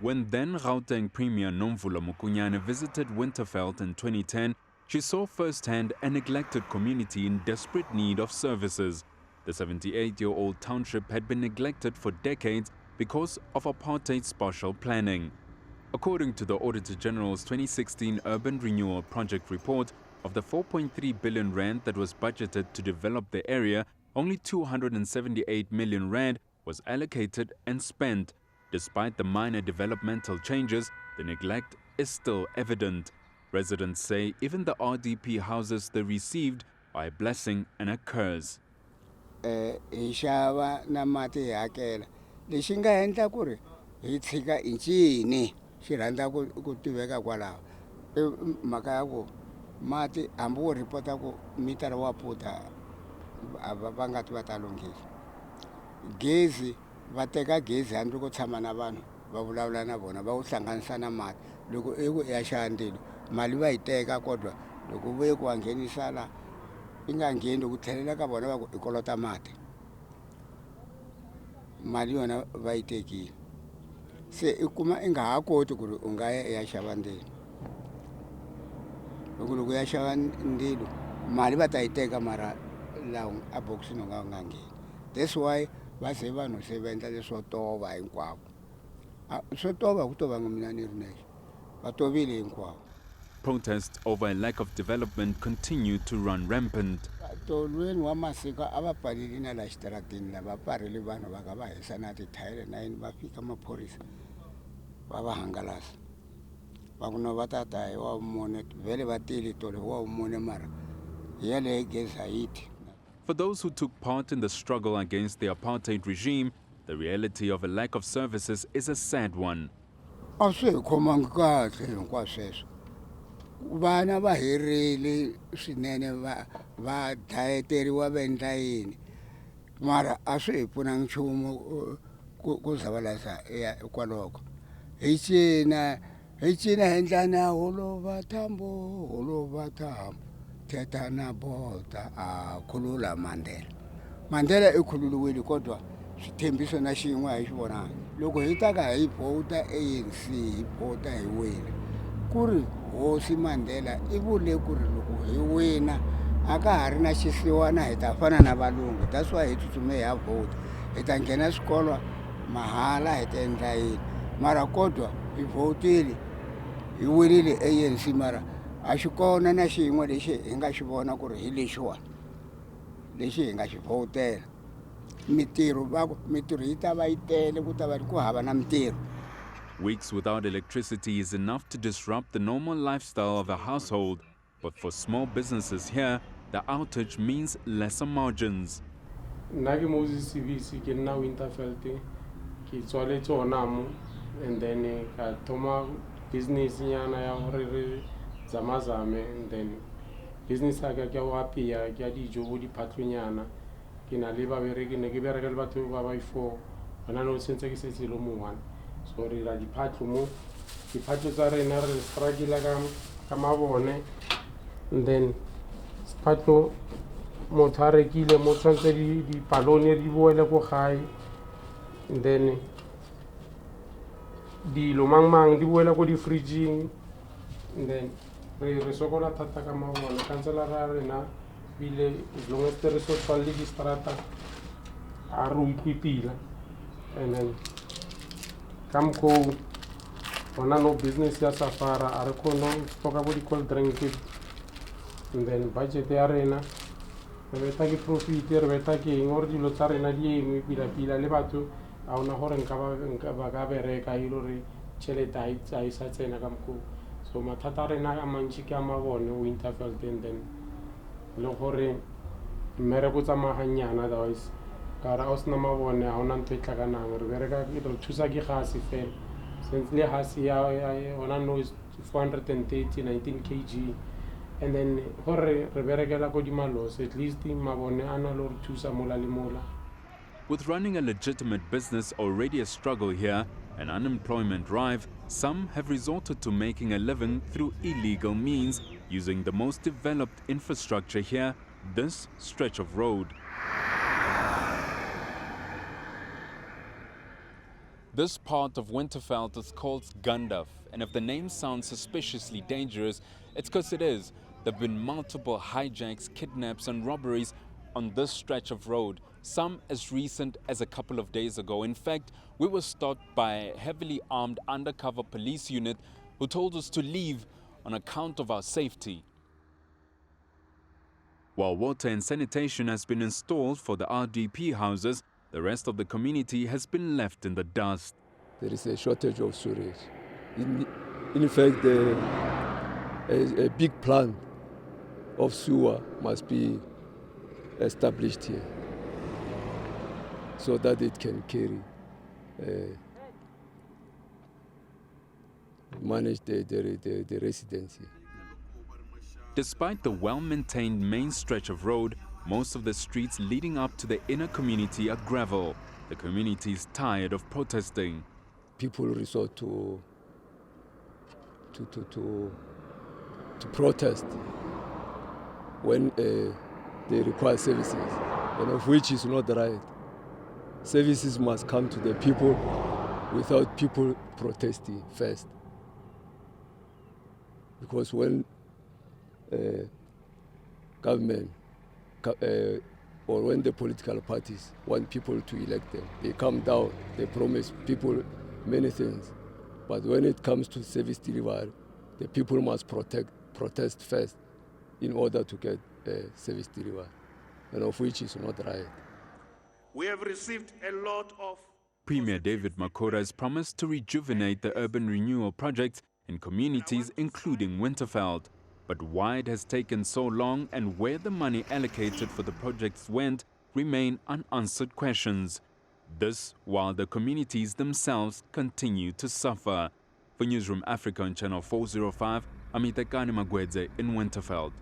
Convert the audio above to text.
When then Gauteng Premier Newzroom visited Winterveldt in 2010, she saw firsthand a neglected community in desperate need of services. The 78-year-old township had been neglected for decades because of apartheid spatial planning. According to the Auditor General's 2016 Urban Renewal Project report, of the 4.3 billion rand that was budgeted to develop the area, only 278 million rand was allocated and spent. Despite the minor developmental changes, the neglect is still evident. Residents say even the RDP houses they received are a blessing and a curse. Ishava na mati hakela lexi nga endla ku ri hi tshika i ncini xi rhandza ku tiveka kwalaho i mhaka ya ku mati hambi wo ripota ku mitara wa puta va nga ti va ta lunghisa gezi va teka gezi handle ko tshama na vanhu va vulavula na vona va wu hlanganisa na mati loko i ku ya xava ndzilo mali va yi teka kodwa loko vuye ku wa nghenisa la i nga ngheni ku tlhelela ka vona va ku i kolota mati mali yona va yi tekile se i kuma i nga ha koti ku ri u nga ya xava ndzilo loko ya xava ndzilo mali va ta yi teka mara laha a bokisini u nga ngheni. That's why va ze vanhu se va endla leswo tova hinkwavo swo tova ku to va nga mina ni ri nexe va tovile hinkwavo. Protests over a lack of development continue to run rampant. Tolweni wa masiku a va pfalile na laha xitaratini lava pfarile vanhu va ka va hisa na tithayele na yini va fika maphorisa va va hangalasa va ku no va ta ta hi wa vumune vhele va tile tole wa vumune mara hi yaleyo gezi a yi ti. For those who took part in the struggle against the apartheid regime, the reality of a lack of services is a sad one. A swi hi khomangi kahle hinkwaswo sweswo vana va herile swinene va dayeteriwa va endla yini mara a swi hi pfuna nchumu ku zavalasa kwaloko hi cina hi endlana holova thambo theta na bota a khulula Mandela i khuluriwile kodwa swithembiso na xin'we a hi xi vonanga loko hi ta ka hi vhota ANC hi vhota hi wina ku ri hosi Mandela i vule ku ri loko hi wina a ka ha ri na xisiwana hi ta fana na valungu. That's why hi tsutsume hi ya vhota hi ta nghena swikolo mahala hi ta endla yini mara kodwa hi vhotile hi winile ANC mara a xi kona na xin'we lexi hi nga xi vona ku ri hi lexiwani lexi hi nga xi vhotela mitirho mitirho yi ta va yi tele ku ta va ku hava na mitirho. Weeks without electricity is enough to disrupt the normal lifestyle of a household, but for small businesses here, the outage means lesser margins. Nagi Moses CVC ke na Winterveldt ke tswaletse hona mo and then ka thoma business yana ya hore re zamazame and then business ya ka wa pia ke dijo go diphatlonyana ke na le ba bereke ne ke bereke le batho ba ba 4 bana no sentse ke setse lo mo one so re la diphatlo mo diphatlo tsa rena re struggle ka mabone and then sphatlo mo tharekile mo tshwantse di palone di boele go gae and then di lo mang di boela go di fridging and then re sokola thata ka mabone kansela ra rena bile lo ngetse re so tsalle di strata a ro ipipila and then come go ona no business ya safara a re kono stoka bo di cold drink and then budget ya rena re beta ke profit re beta ke ngor dilo tsa rena di eme pila le batho a ona gore nka ba ka bereka ilo re cheleta ai sa tsena ka mko so mathata rena a mantsi ke a mabone Winterfell and then le gore mmere go tsamaganyana otherwise ka ra o sna mabone a ona ntwe tla kana re bereka ke re thusa ke gase fela since le hasi ya ona no 430 19 kg and then gore re berekela go di malos at least mabone ana lo thusa mola le mola. With running a legitimate business already a struggle here and unemployment rife, some have resorted to making a living through illegal means, using the most developed infrastructure here, this stretch of road. This part of Winterfell is called Gandalf, and if the name sounds suspiciously dangerous, it's because it is. There have been multiple hijacks, kidnaps and robberies on this stretch of road, some as recent as a couple of days ago. In fact, we were stopped by a heavily armed undercover police unit who told us to leave on account of our safety. While water and sanitation has been installed for the RDP houses, the rest of the community has been left in the dust. There is a shortage of sewage. In fact, a big plant of sewer must be established here so that it can carry, manage the residency. Despite the well-maintained main stretch of road, most of the streets leading up to the inner community are gravel. The community is tired of protesting. People resort to protest when they require services, and of which is not right. Services must come to the people without people protesting first. Because when government or when the political parties want people to elect them, they come down, they promise people many things. But when it comes to service delivery, the people must protest first in order to get service delivery, and of which is not right. We have received a lot of... Premier David Makhura has promised to rejuvenate the urban renewal project in communities including Winterveldt. But why it has taken so long and where the money allocated for the projects went remain unanswered questions. This while the communities themselves continue to suffer. For Newzroom Africa on Channel 405, I'm Hitekani Magwedze in Winterfell.